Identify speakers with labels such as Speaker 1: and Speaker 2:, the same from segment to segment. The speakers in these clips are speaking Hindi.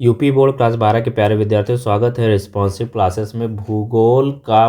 Speaker 1: यूपी बोर्ड क्लास 12 के प्यारे विद्यार्थियों, स्वागत है रिस्पॉन्सिव क्लासेस में। भूगोल का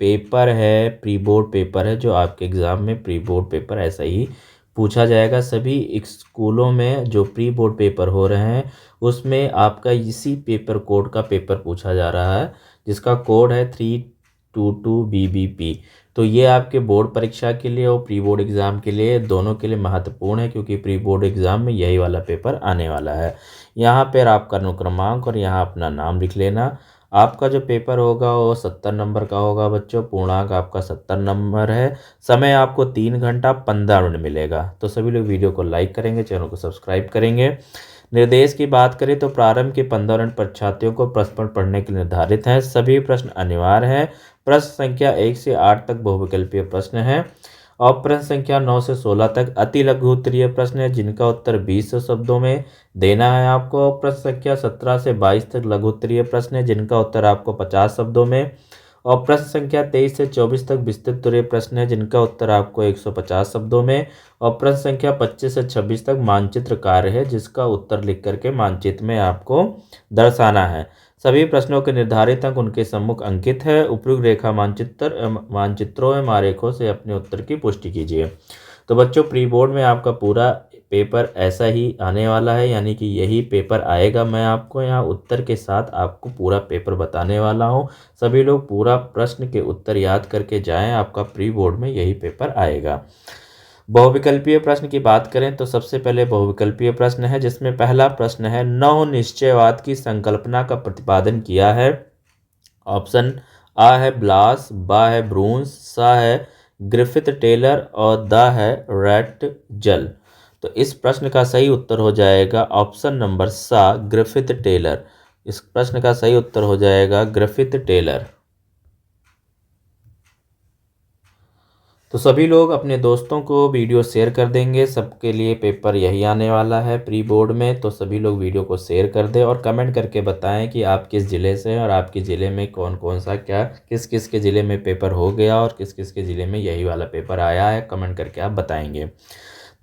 Speaker 1: पेपर है, प्री बोर्ड पेपर है, जो आपके एग्ज़ाम में प्री बोर्ड पेपर ऐसा ही पूछा जाएगा। सभी स्कूलों में जो प्री बोर्ड पेपर हो रहे हैं उसमें आपका इसी पेपर कोड का पेपर पूछा जा रहा है, जिसका कोड है 322BBP। तो ये आपके बोर्ड परीक्षा के लिए और प्री बोर्ड एग्ज़ाम के लिए, दोनों के लिए महत्वपूर्ण है, क्योंकि प्री बोर्ड एग्ज़ाम में यही वाला पेपर आने वाला है। यहाँ पर आपका अनुक्रमांक और यहाँ अपना नाम लिख लेना। आपका जो पेपर होगा वो 70 नंबर का होगा बच्चों। पूर्णांक आपका 70 नंबर है। समय आपको 3 घंटा 15 मिनट मिलेगा। तो सभी लोग वीडियो को लाइक करेंगे, चैनल को सब्सक्राइब करेंगे। निर्देश की बात करें तो प्रारंभ के 15 मिनट परीक्षार्थियों को प्रश्न पढ़ने के लिए निर्धारित हैं। सभी प्रश्न अनिवार्य हैं। प्रश्न संख्या 1 से 8 तक बहुविकल्पीय प्रश्न है और प्रश्न संख्या 9 से 16 तक अति लघु उत्तरीय प्रश्न है, जिनका उत्तर 20 शब्दों में देना है आपको। प्रश्न संख्या 17 से 22 तक लघु उत्तरीय प्रश्न है, जिनका उत्तर आपको 50 शब्दों में। और प्रश्न संख्या 23 से 24 तक विस्तृत उत्तरीय प्रश्न है, जिनका उत्तर आपको 150 शब्दों में। और प्रश्न संख्या 25 से 26 तक मानचित्र कार्य है, जिसका उत्तर लिख करके मानचित्र में आपको दर्शाना है। सभी प्रश्नों के निर्धारित अंक उनके सम्मुख अंकित है। उपयुक्त रेखा मानचित्रों एवं आरेखों से अपने उत्तर की पुष्टि कीजिए। तो बच्चों, प्री बोर्ड में आपका पूरा पेपर ऐसा ही आने वाला है, यानी कि यही पेपर आएगा। मैं आपको यहाँ उत्तर के साथ आपको पूरा पेपर बताने वाला हूँ। सभी लोग पूरा प्रश्न के उत्तर याद करके जाएं, आपका प्री बोर्ड में यही पेपर आएगा। बहुविकल्पीय प्रश्न की बात करें तो सबसे पहले बहुविकल्पीय प्रश्न है, जिसमें पहला प्रश्न है, नौ निश्चयवाद की संकल्पना का प्रतिपादन किया है। ऑप्शन आ है ब्लास, बा है ब्रूंस, सा है ग्रिफिथ टेलर और द है रैट जल। तो इस प्रश्न का सही उत्तर हो जाएगा ऑप्शन नंबर सा, ग्रिफिथ टेलर। इस प्रश्न का सही उत्तर हो जाएगा ग्रिफिथ टेलर। तो सभी लोग अपने दोस्तों को वीडियो शेयर कर देंगे। सबके लिए पेपर यही आने वाला है प्री बोर्ड में। तो सभी लोग वीडियो को शेयर कर दें और कमेंट करके बताएं कि आप किस ज़िले से हैं और आपके ज़िले में कौन कौन सा किस किस के ज़िले में पेपर हो गया और किस किस के ज़िले में यही वाला पेपर आया है। कमेंट करके आप बताएंगे।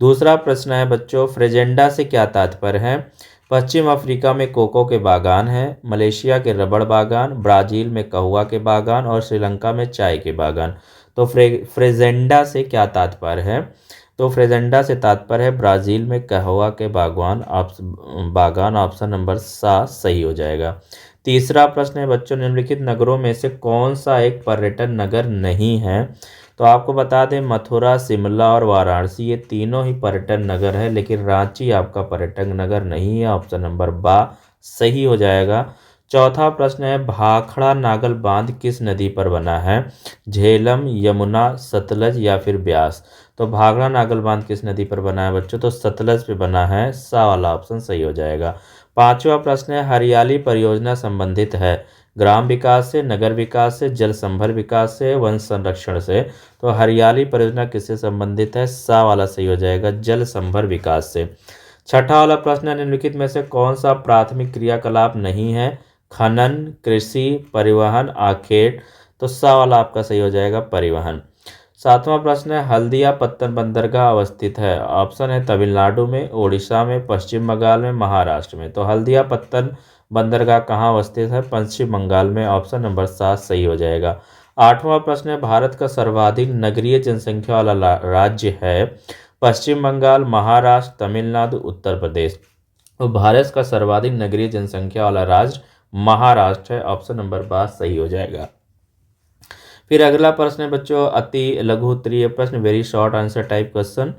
Speaker 1: दूसरा प्रश्न है बच्चों, फ्रेजेंडा से क्या तात्पर्य है। पश्चिम अफ्रीका में कोको के बागान हैं, मलेशिया के रबड़ बागान, ब्राज़ील में कहवा के बागान और श्रीलंका में चाय के बागान। तो फ्रेजेंडा से क्या तात्पर्य है। तो फ्रेजेंडा से तात्पर्य है ब्राज़ील में कहवा के बागान। ऑप्शन नंबर सा सही हो जाएगा। तीसरा प्रश्न है बच्चों, निम्नलिखित नगरों में से कौन सा एक पर्यटन नगर नहीं है। तो आपको बता दें, मथुरा, शिमला और वाराणसी ये तीनों ही पर्यटन नगर है, लेकिन रांची आपका पर्यटन नगर नहीं है। ऑप्शन नंबर बा सही हो जाएगा। चौथा प्रश्न है, भाखड़ा नागल बांध किस नदी पर बना है। झेलम, यमुना, सतलज या फिर ब्यास। तो भाखड़ा नागल बांध किस नदी पर बना है बच्चों, तो सतलज पे बना है। सा वाला ऑप्शन सही हो जाएगा। पांचवा प्रश्न है, हरियाली परियोजना संबंधित है ग्राम विकास से, नगर विकास से, जल संभर विकास से, वन संरक्षण से। तो हरियाली परियोजना किससे संबंधित है। सा वाला सही हो जाएगा, जल संभर विकास से। छठा वाला प्रश्न है, निम्नलिखित में से कौन सा प्राथमिक क्रियाकलाप नहीं है। खनन, कृषि, परिवहन, आखेट। तो सा वाला आपका सही हो जाएगा, परिवहन। सातवां प्रश्न है, हल्दिया पत्तन बंदरगाह अवस्थित है। ऑप्शन है तमिलनाडु में, उड़ीसा में, पश्चिम बंगाल में, महाराष्ट्र में। तो हल्दिया पत्तन बंदरगाह कहाँ अवस्थित है, पश्चिम बंगाल में। ऑप्शन नंबर 7 सही हो जाएगा। आठवां प्रश्न है, भारत का सर्वाधिक नगरीय जनसंख्या वाला राज्य है। पश्चिम बंगाल, महाराष्ट्र, तमिलनाडु, उत्तर प्रदेश। तो भारत का सर्वाधिक नगरीय जनसंख्या वाला राज्य महाराष्ट्र है। ऑप्शन नंबर 12 सही हो जाएगा। फिर अगला प्रश्न है बच्चों, अति लघु उत्तरीय प्रश्न, very short answer type question.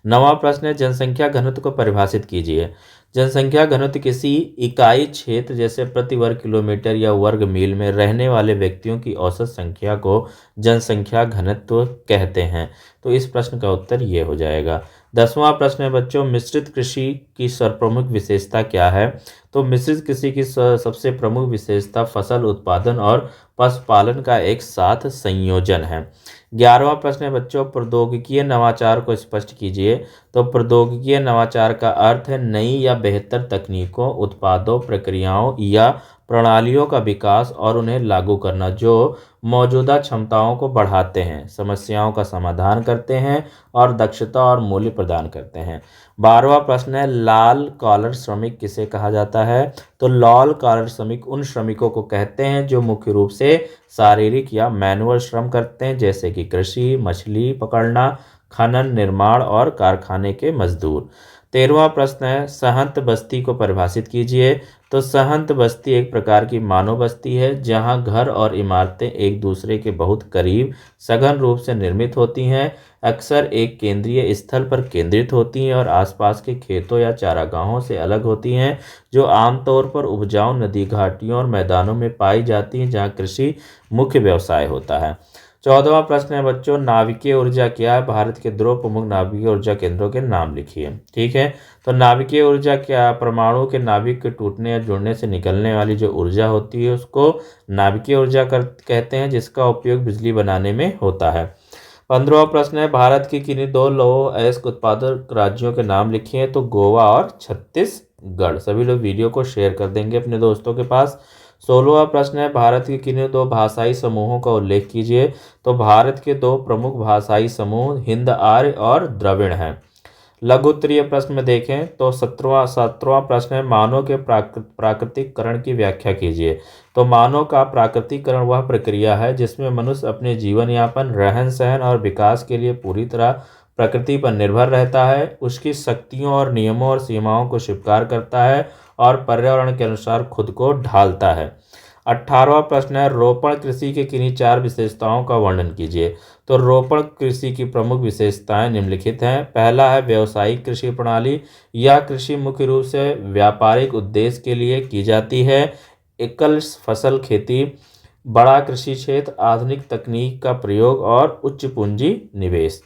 Speaker 1: नवा प्रश्न है, जनसंख्या घनत्व को परिभाषित कीजिए। जनसंख्या घनत्व किसी इकाई क्षेत्र जैसे प्रति वर्ग किलोमीटर या वर्ग मील में रहने वाले व्यक्तियों की औसत संख्या को जनसंख्या घनत्व कहते हैं। तो इस प्रश्न का उत्तर ये हो जाएगा। 10वां प्रश्न है बच्चों, मिश्रित कृषि की सर्वप्रमुख विशेषता क्या है। तो मिश्रित कृषि की सबसे प्रमुख विशेषता फसल उत्पादन और पशुपालन का एक साथ संयोजन है। 11वां प्रश्न है बच्चों, प्रौद्योगिकीय नवाचार को स्पष्ट कीजिए। तो प्रौद्योगिकीय नवाचार का अर्थ है नई या बेहतर तकनीकों, उत्पादों, प्रक्रियाओं या प्रणालियों का विकास और उन्हें लागू करना, जो मौजूदा क्षमताओं को बढ़ाते हैं, समस्याओं का समाधान करते हैं और दक्षता और मूल्य प्रदान करते हैं। 12वां प्रश्न है, लाल कॉलर श्रमिक किसे कहा जाता है? तो लाल कॉलर श्रमिक उन श्रमिकों को कहते हैं जो मुख्य रूप से शारीरिक या मैनुअल श्रम करते हैं, जैसे कि कृषि, मछली पकड़ना, खनन, निर्माण और कारखाने के मजदूर। 13वां प्रश्न है, सहंत बस्ती को परिभाषित कीजिए। तो सहंत बस्ती एक प्रकार की मानव बस्ती है जहां घर और इमारतें एक दूसरे के बहुत करीब सघन रूप से निर्मित होती हैं, अक्सर एक केंद्रीय स्थल पर केंद्रित होती हैं और आसपास के खेतों या चारागाहों से अलग होती हैं, जो आमतौर पर उपजाऊ नदी घाटियों और मैदानों में पाई जाती हैं जहां कृषि मुख्य व्यवसाय होता है। 14वां प्रश्न है बच्चों, नाभिकीय ऊर्जा क्या है? भारत के दो प्रमुख नाभिकीय ऊर्जा केंद्रों के नाम लिखिए। ठीक है, तो नाभिकीय ऊर्जा क्या? परमाणु के नाभिक के टूटने या जुड़ने से निकलने वाली जो ऊर्जा होती है उसको नाभिकीय ऊर्जा कहते हैं, जिसका उपयोग बिजली बनाने में होता है। 15वां प्रश्न है, भारत की किन्हीं दो लौह अयस्क उत्पादक राज्यों के नाम लिखिए। तो गोवा और छत्तीसगढ़। सभी लोग वीडियो को शेयर कर देंगे अपने दोस्तों के पास। 16वां प्रश्न है, भारत के किन्हीं दो भाषाई समूहों का उल्लेख कीजिए। तो भारत के दो प्रमुख भाषाई समूह हिंद आर्य और द्रविड़ हैं। लघु उत्तरीय प्रश्न में देखें तो 17वां प्रश्न है, मानव के प्राकृतिककरण की व्याख्या कीजिए। तो मानव का प्राकृतिकरण वह प्रक्रिया है जिसमें मनुष्य अपने जीवन यापन, रहन सहन और विकास के लिए पूरी तरह प्रकृति पर निर्भर रहता है, उसकी शक्तियों और नियमों और सीमाओं को स्वीकार करता है और पर्यावरण के अनुसार खुद को ढालता है। 18वां प्रश्न है, रोपण कृषि के किन्हीं चार विशेषताओं का वर्णन कीजिए। तो रोपण कृषि की प्रमुख विशेषताएं निम्नलिखित हैं। पहला है व्यावसायिक कृषि प्रणाली। यह कृषि मुख्य रूप से व्यापारिक उद्देश्य के लिए की जाती है। एकल फसल खेती, बड़ा कृषि क्षेत्र, आधुनिक तकनीक का प्रयोग और उच्च पूंजी निवेश।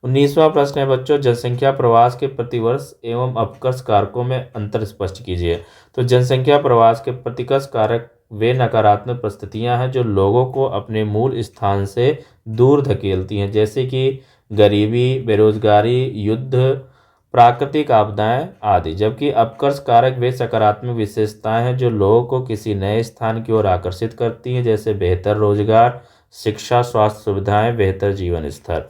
Speaker 1: 19वां प्रश्न है बच्चों, जनसंख्या प्रवास के प्रतिवर्ष एवं अपकर्ष कारकों में अंतर स्पष्ट कीजिए। तो जनसंख्या प्रवास के प्रतिकर्ष कारक वे नकारात्मक परिस्थितियां हैं जो लोगों को अपने मूल स्थान से दूर धकेलती हैं, जैसे कि गरीबी, बेरोजगारी, युद्ध, प्राकृतिक आपदाएं आदि। जबकि अपकर्ष कारक वे सकारात्मक विशेषताएं हैं जो लोगों को किसी नए स्थान की ओर आकर्षित करती हैं, जैसे बेहतर रोजगार, शिक्षा, स्वास्थ्य सुविधाएं, बेहतर जीवन स्तर।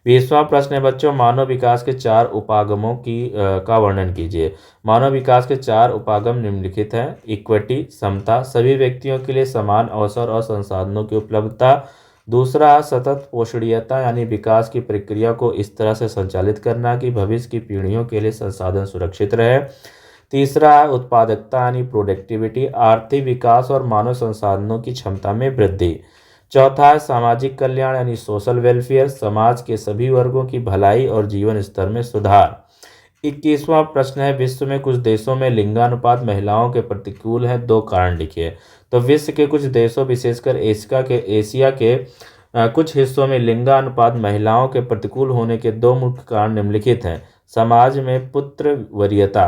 Speaker 1: 20वां प्रश्न है बच्चों, मानव विकास के चार उपागमों का वर्णन कीजिए। मानव विकास के चार उपागम निम्नलिखित हैं। इक्विटी, समता, सभी व्यक्तियों के लिए समान अवसर और संसाधनों की उपलब्धता। दूसरा, सतत पोषणीयता यानी विकास की प्रक्रिया को इस तरह से संचालित करना कि भविष्य की पीढ़ियों के लिए संसाधन सुरक्षित रहे। तीसरा है उत्पादकता यानी प्रोडक्टिविटी, आर्थिक विकास और मानव संसाधनों की क्षमता में वृद्धि। चौथा है सामाजिक कल्याण यानी सोशल वेलफेयर, समाज के सभी वर्गों की भलाई और जीवन स्तर में सुधार। 21वां प्रश्न है, विश्व में कुछ देशों में लिंगानुपात महिलाओं के प्रतिकूल है, दो कारण लिखिए। तो विश्व के कुछ देशों विशेषकर एशिया के कुछ हिस्सों में लिंगानुपात महिलाओं के प्रतिकूल होने के दो मुख्य कारण निम्नलिखित हैं। समाज में पुत्र वरीयता,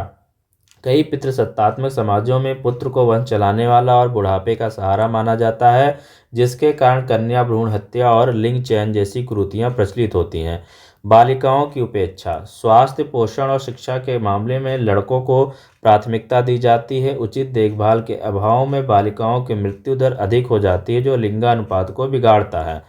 Speaker 1: कई पितृसत्तात्मक समाजों में पुत्र को वंश चलाने वाला और बुढ़ापे का सहारा माना जाता है, जिसके कारण कन्या भ्रूण हत्या और लिंग चयन जैसी कुरीतियां प्रचलित होती हैं। बालिकाओं की उपेक्षा, स्वास्थ्य, पोषण और शिक्षा के मामले में लड़कों को प्राथमिकता दी जाती है। उचित देखभाल के अभाव में बालिकाओं की मृत्यु दर अधिक हो जाती है, जो लिंगानुपात को बिगाड़ता है।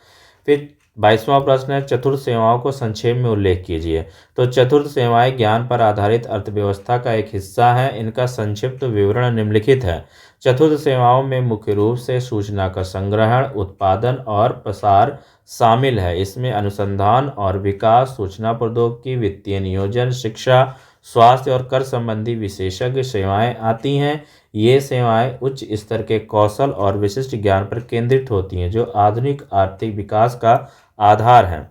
Speaker 1: फिर 22वां प्रश्न है, चतुर्थ सेवाओं को संक्षेप में उल्लेख कीजिए। तो चतुर्थ सेवाएं ज्ञान पर आधारित अर्थव्यवस्था का एक हिस्सा है। इनका संक्षिप्त विवरण निम्नलिखित है। चतुर्थ सेवाओं में मुख्य रूप से सूचना का संग्रहण, उत्पादन और प्रसार शामिल है। इसमें अनुसंधान और विकास, सूचना प्रौद्योगिकी, वित्तीय नियोजन, शिक्षा, स्वास्थ्य और कर संबंधी विशेषज्ञ सेवाएं आती हैं। ये सेवाएं उच्च स्तर के कौशल और विशिष्ट ज्ञान पर केंद्रित होती हैं, जो आधुनिक आर्थिक विकास का आधार हैं।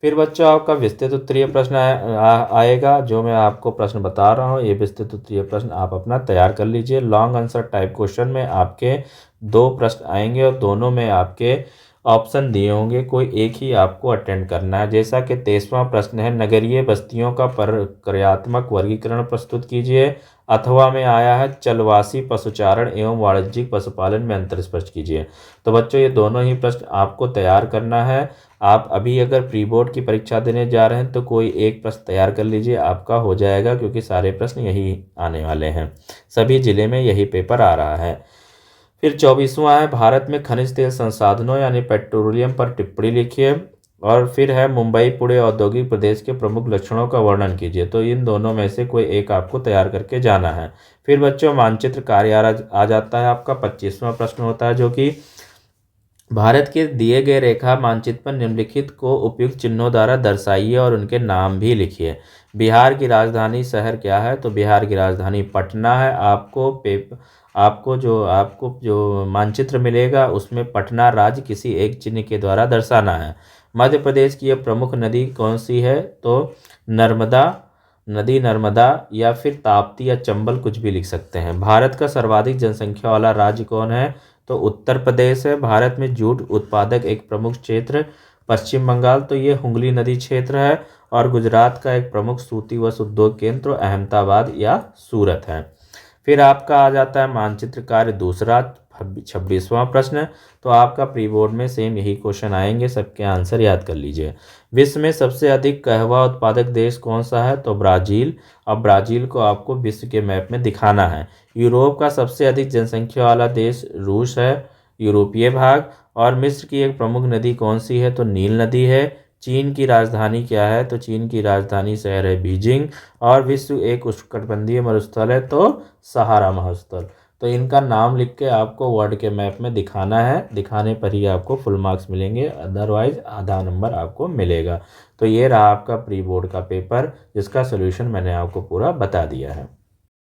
Speaker 1: फिर बच्चों आपका विस्तृत उत्तरीय प्रश्न आएगा, जो मैं आपको प्रश्न बता रहा हूँ। ये विस्तृत उत्तरीय प्रश्न आप अपना तैयार कर लीजिए। लॉन्ग आंसर टाइप क्वेश्चन में आपके दो प्रश्न आएंगे और दोनों में आपके ऑप्शन दिए होंगे, कोई एक ही आपको अटेंड करना है। जैसा कि 23वां प्रश्न है, नगरीय बस्तियों का प्रक्रियात्मक वर्गीकरण प्रस्तुत कीजिए। अथवा में आया है चलवासी पशुचारण एवं वाणिज्यिक पशुपालन में अंतर स्पष्ट कीजिए। तो बच्चों ये दोनों ही प्रश्न आपको तैयार करना है। आप अभी अगर प्री बोर्ड की परीक्षा देने जा रहे हैं तो कोई एक प्रश्न तैयार कर लीजिए, आपका हो जाएगा, क्योंकि सारे प्रश्न यही आने वाले हैं। सभी जिले में यही पेपर आ रहा है। फिर 24वां है, भारत में खनिज तेल संसाधनों यानी पेट्रोलियम पर टिप्पणी लिखिए। और फिर है मुंबई पुणे औद्योगिक प्रदेश के प्रमुख लक्षणों का वर्णन कीजिए। तो इन दोनों में से कोई एक आपको तैयार करके जाना है। फिर बच्चों मानचित्र कार्य आ जाता है। आपका 25वां प्रश्न होता है, जो कि भारत के दिए गए रेखा मानचित्र पर निम्नलिखित को उपयुक्त चिन्हों द्वारा दर्शाइए और उनके नाम भी लिखिए। बिहार की राजधानी शहर क्या है? तो बिहार की राजधानी पटना है। आपको जो मानचित्र मिलेगा उसमें पटना राज्य किसी एक चिन्ह के द्वारा दर्शाना है। मध्य प्रदेश की यह प्रमुख नदी कौन सी है? तो नर्मदा नदी, नर्मदा या फिर ताप्ती या चंबल, कुछ भी लिख सकते हैं। भारत का सर्वाधिक जनसंख्या वाला राज्य कौन है? तो उत्तर प्रदेश है। भारत में जूट उत्पादक एक प्रमुख क्षेत्र पश्चिम बंगाल, तो ये हुगली नदी क्षेत्र है। और गुजरात का एक प्रमुख सूती वस्त्र उद्योग केंद्र अहमदाबाद या सूरत है। फिर आपका आ जाता है मानचित्र कार्य दूसरा, 26वां प्रश्न। तो आपका प्री बोर्ड में सेम यही क्वेश्चन आएंगे, सबके आंसर याद कर लीजिए। विश्व में सबसे अधिक कहवा उत्पादक देश कौन सा है? तो ब्राज़ील। अब ब्राज़ील को आपको विश्व के मैप में दिखाना है। यूरोप का सबसे अधिक जनसंख्या वाला देश रूस है, यूरोपीय भाग। और मिस्र की एक प्रमुख नदी कौन सी है? तो नील नदी है। चीन की राजधानी क्या है? तो चीन की राजधानी शहर है बीजिंग। और विश्व एक उष्णकटिबंधीय मरुस्थल है, तो सहारा मरुस्थल। तो इनका नाम लिख के आपको वर्ल्ड के मैप में दिखाना है। दिखाने पर ही आपको फुल मार्क्स मिलेंगे, अदरवाइज आधा नंबर आपको मिलेगा। तो ये रहा आपका प्री बोर्ड का पेपर, जिसका सोल्यूशन मैंने आपको पूरा बता दिया है।